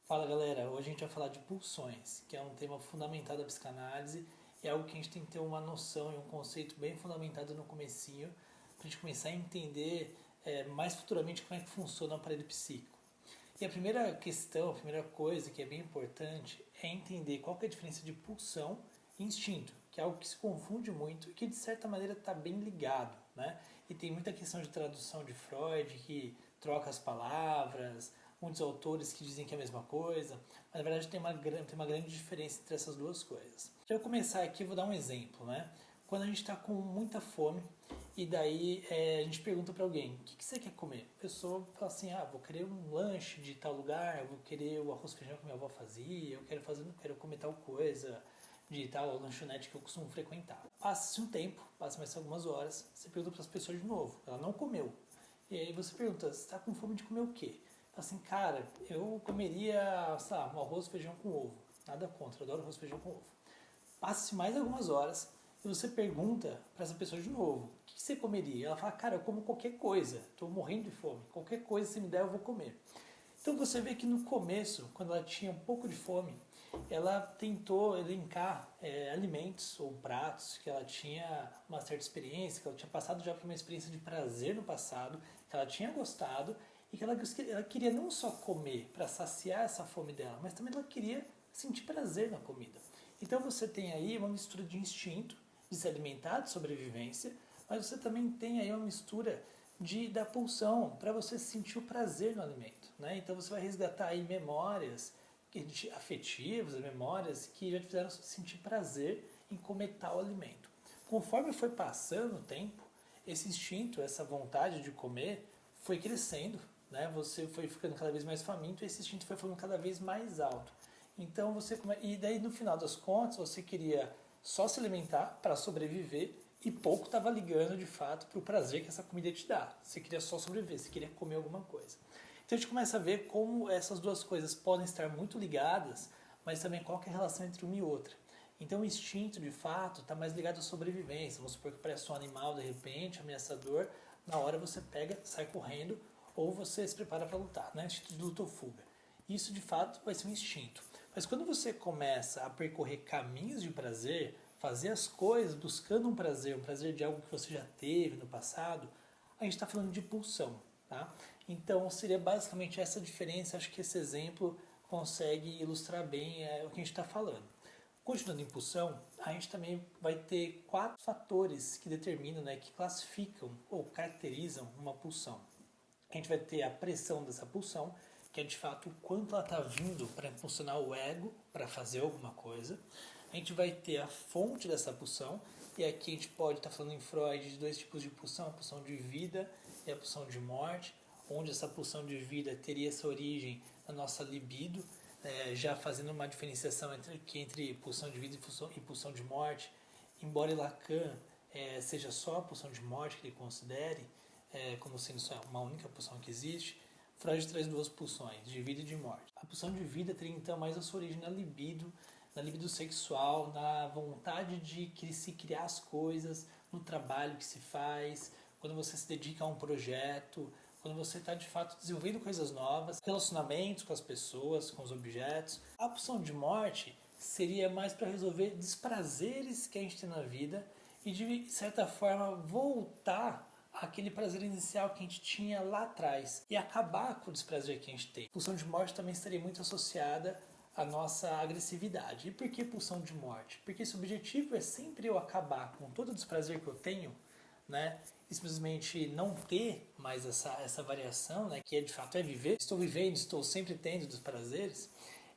Fala galera, hoje a gente vai falar de pulsões, que é um tema fundamental da psicanálise, é algo que a gente tem que ter uma noção e um conceito bem fundamentado no comecinho, para a gente começar a entender mais futuramente como é que funciona o aparelho psíquico. E a primeira questão, a primeira coisa que é bem importante é entender qual que é a diferença de pulsão e instinto, que é algo que se confunde muito e que de certa maneira está bem ligado, né? E tem muita questão de tradução de Freud que troca as palavras, muitos autores que dizem que é a mesma coisa, mas na verdade tem uma grande diferença entre essas duas coisas. Para eu começar aqui, eu vou dar um exemplo, né? Quando a gente está com muita fome e daí a gente pergunta para alguém, o que você quer comer? A pessoa fala assim, vou querer um lanche de tal lugar, eu vou querer o arroz e feijão que minha avó fazia, quero comer tal coisa de tal lanchonete que eu costumo frequentar. Passa-se um tempo, passa mais algumas horas, você pergunta para as pessoas de novo, ela não comeu. E aí você pergunta, você está com fome de comer o quê? Fala assim, cara, eu comeria, sei lá, um arroz e feijão com ovo. Nada contra, eu adoro arroz e feijão com ovo. Passa-se mais algumas horas e você pergunta para essa pessoa de novo, o que você comeria? Ela fala, cara, eu como qualquer coisa, estou morrendo de fome, qualquer coisa que você me der eu vou comer. Então você vê que no começo, quando ela tinha um pouco de fome, ela tentou elencar alimentos ou pratos que ela tinha uma certa experiência, que ela tinha passado já por uma experiência de prazer no passado, que ela tinha gostado e que ela queria não só comer para saciar essa fome dela, mas também ela queria sentir prazer na comida. Então você tem aí uma mistura de instinto, de se alimentar, de sobrevivência, mas você também tem aí uma mistura da pulsão para você sentir o prazer no alimento, né? Então você vai resgatar aí memórias afetivas, memórias que já te fizeram sentir prazer em comer tal alimento. Conforme foi passando o tempo, esse instinto, essa vontade de comer foi crescendo, né? Você foi ficando cada vez mais faminto e esse instinto foi ficando cada vez mais alto. Então e daí no final das contas você queria só se alimentar para sobreviver e pouco estava ligando de fato para o prazer que essa comida te dá. Você queria só sobreviver, você queria comer alguma coisa. Então a gente começa a ver como essas duas coisas podem estar muito ligadas, mas também qual é a relação entre uma e outra. Então o instinto, de fato, está mais ligado à sobrevivência. Vamos supor que aparece um animal, de repente, ameaçador, na hora você pega, sai correndo, ou você se prepara para lutar, né? Instinto de luta ou fuga. Isso, de fato, vai ser um instinto. Mas quando você começa a percorrer caminhos de prazer, fazer as coisas buscando um prazer de algo que você já teve no passado, a gente está falando de pulsão. Tá? Então seria basicamente essa diferença, acho que esse exemplo consegue ilustrar bem o que a gente está falando. Continuando em pulsão, a gente também vai ter 4 fatores que determinam, né, que classificam ou caracterizam uma pulsão. A gente vai ter a pressão dessa pulsão, que é de fato o quanto ela está vindo para impulsionar o ego para fazer alguma coisa. A gente vai ter a fonte dessa pulsão, e aqui a gente pode estar falando em Freud de dois tipos de pulsão, a pulsão de vida e a pulsão de morte, onde essa pulsão de vida teria essa origem na nossa libido, já fazendo uma diferenciação entre pulsão de vida e pulsão de morte, embora Lacan seja só a pulsão de morte que ele considere, como sendo só uma única pulsão que existe, Freud traz duas pulsões, de vida e de morte. A pulsão de vida teria então mais a sua origem na libido sexual, na vontade de se criar as coisas, no trabalho que se faz, quando você se dedica a um projeto, quando você está de fato desenvolvendo coisas novas, relacionamentos com as pessoas, com os objetos. A pulsão de morte seria mais para resolver desprazeres que a gente tem na vida e de certa forma voltar àquele prazer inicial que a gente tinha lá atrás e acabar com o desprazer que a gente tem. A pulsão de morte também estaria muito associada à nossa agressividade. E por que pulsão de morte? Porque esse objetivo é sempre eu acabar com todo o desprazer que eu tenho, né? E simplesmente não ter mais essa variação, né? Que de fato é viver. Estou vivendo, estou sempre tendo dos prazeres.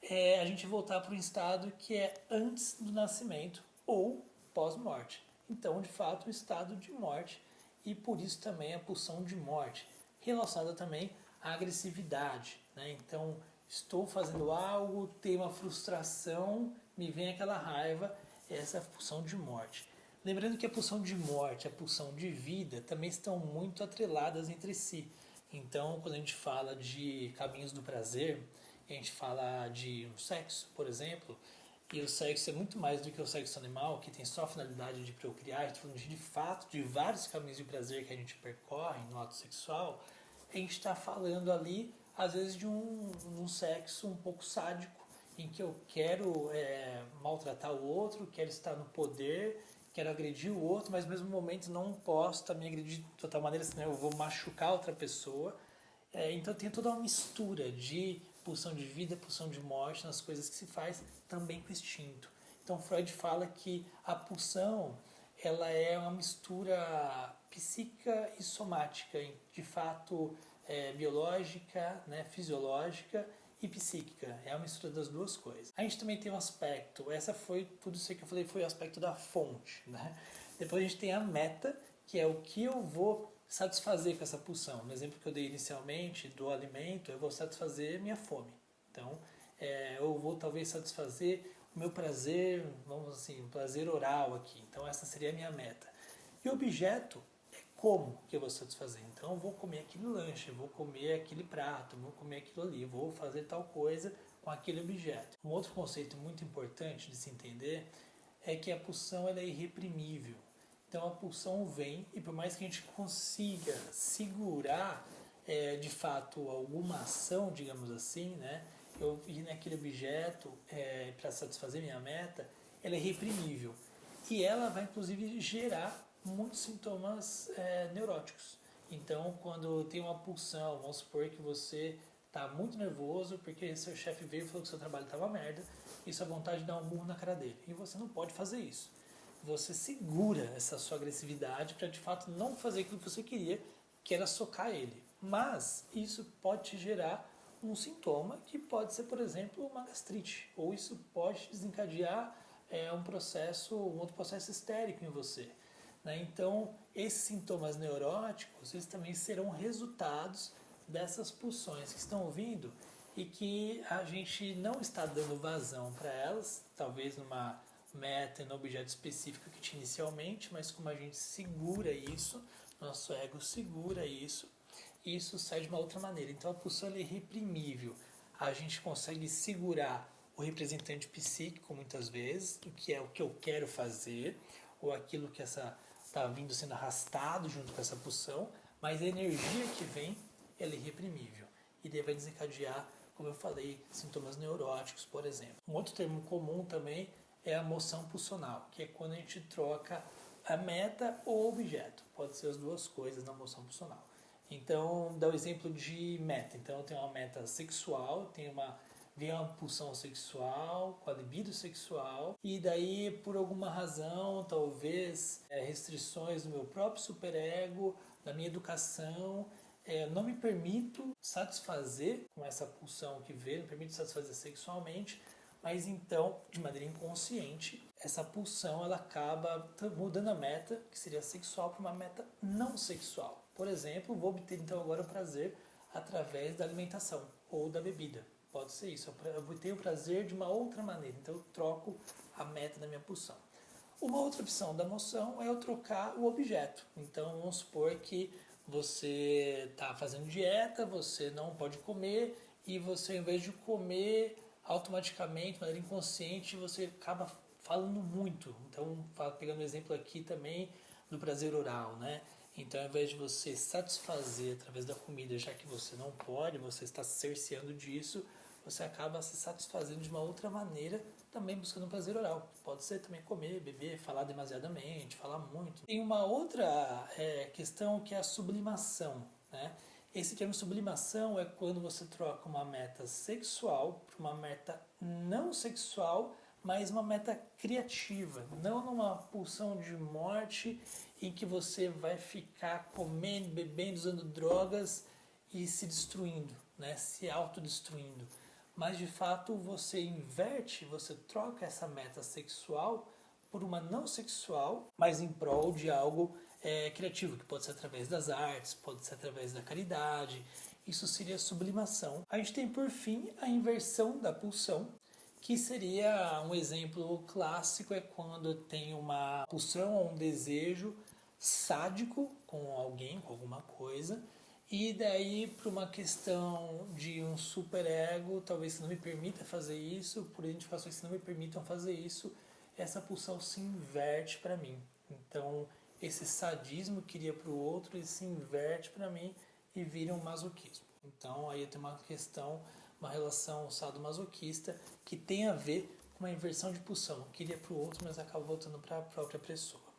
É a gente voltar para um estado que é antes do nascimento ou pós-morte. Então, de fato, o estado de morte e por isso também a pulsão de morte, relacionada também à agressividade, né? Então, estou fazendo algo, tem uma frustração, me vem aquela raiva, essa é a pulsão de morte. Lembrando que a pulsão de morte e a pulsão de vida também estão muito atreladas entre si. Então, quando a gente fala de caminhos do prazer, a gente fala de um sexo, por exemplo, e o sexo é muito mais do que o sexo animal, que tem só a finalidade de procriar, a gente está falando de fato de vários caminhos de prazer que a gente percorre no ato sexual, a gente está falando ali às vezes de um sexo um pouco sádico, em que eu quero maltratar o outro, quero estar no poder, quero agredir o outro, mas no mesmo momento não posso também agredir de total maneira, senão eu vou machucar outra pessoa. Então tem toda uma mistura de pulsão de vida, pulsão de morte nas coisas que se faz, também com instinto. Então Freud fala que a pulsão ela é uma mistura psíquica e somática, de fato biológica, né, fisiológica e psíquica. É uma mistura das duas coisas. A gente também tem um aspecto, tudo isso que eu falei foi o aspecto da fonte. Né? Depois a gente tem a meta, que é o que eu vou satisfazer com essa pulsão. No exemplo que eu dei inicialmente do alimento, eu vou satisfazer minha fome. Então, eu vou talvez satisfazer o meu prazer, vamos assim, prazer oral aqui. Então, essa seria a minha meta. E o objeto é como que eu vou satisfazer. Então, eu vou comer aquele lanche, eu vou comer aquele prato, eu vou comer aquilo ali, vou fazer tal coisa com aquele objeto. Um outro conceito muito importante de se entender é que a pulsão ela é irreprimível. Então a pulsão vem e por mais que a gente consiga segurar de fato alguma ação, digamos assim, né, eu ir naquele objeto para satisfazer minha meta, ela é reprimível. E ela vai inclusive gerar muitos sintomas neuróticos. Então quando tem uma pulsão, vamos supor que você está muito nervoso porque seu chefe veio e falou que seu trabalho estava merda e sua vontade de dar um murro na cara dele. E você não pode fazer isso. Você segura essa sua agressividade para de fato não fazer aquilo que você queria, que era socar ele. Mas isso pode te gerar um sintoma que pode ser, por exemplo, uma gastrite, ou isso pode desencadear um outro processo histérico em você. Né? Então, esses sintomas neuróticos, eles também serão resultados dessas pulsões que estão vindo e que a gente não está dando vazão para elas, talvez numa meta e no objeto específico que tinha inicialmente, mas como a gente segura isso, nosso ego segura isso, isso sai de uma outra maneira. Então a pulsão é irreprimível. A gente consegue segurar o representante psíquico muitas vezes, do que é o que eu quero fazer, ou aquilo que está vindo sendo arrastado junto com essa pulsão, mas a energia que vem ela é irreprimível. E daí vai desencadear, como eu falei, sintomas neuróticos, por exemplo. Um outro termo comum também é a moção pulsional, que é quando a gente troca a meta ou objeto. Pode ser as duas coisas na moção pulsional. Então, dá o exemplo de meta. Então, eu tenho uma meta sexual, vem uma pulsão sexual, com a libido sexual, e daí, por alguma razão, talvez restrições do meu próprio superego, da minha educação, não me permito satisfazer com essa pulsão que veio, não me permito satisfazer sexualmente, mas então, de maneira inconsciente, essa pulsão ela acaba mudando a meta, que seria sexual, para uma meta não sexual. Por exemplo, vou obter então agora o prazer através da alimentação ou da bebida. Pode ser isso, eu vou ter o prazer de uma outra maneira, então eu troco a meta da minha pulsão. Uma outra opção da moção é eu trocar o objeto. Então vamos supor que você está fazendo dieta, você não pode comer e você, ao invés de comer, automaticamente, de maneira inconsciente, você acaba falando muito. Então, pegando o exemplo aqui também do prazer oral, né? Então, ao invés de você satisfazer através da comida, já que você não pode, você está se cerceando disso, você acaba se satisfazendo de uma outra maneira, também buscando um prazer oral. Pode ser também comer, beber, falar demasiadamente, falar muito. Tem uma outra questão que é a sublimação, né? Esse termo sublimação é quando você troca uma meta sexual para uma meta não sexual, mas uma meta criativa, não numa pulsão de morte em que você vai ficar comendo, bebendo, usando drogas e se destruindo, né? Se autodestruindo. Mas de fato você inverte, você troca essa meta sexual por uma não sexual, mas em prol de algo criativo, que pode ser através das artes, pode ser através da caridade. Isso seria sublimação. A gente tem por fim a inversão da pulsão, que seria um exemplo clássico, é quando tem uma pulsão ou um desejo sádico com alguém, com alguma coisa, e daí por uma questão de um superego, talvez não me permita fazer isso, por identificações que não me permitam fazer isso, essa pulsão se inverte para mim. Então esse sadismo que iria para o outro, ele se inverte para mim e vira um masoquismo. Então aí eu tenho uma questão, uma relação sadomasoquista que tem a ver com uma inversão de pulsão. Eu queria para o outro, mas acaba voltando para a própria pessoa.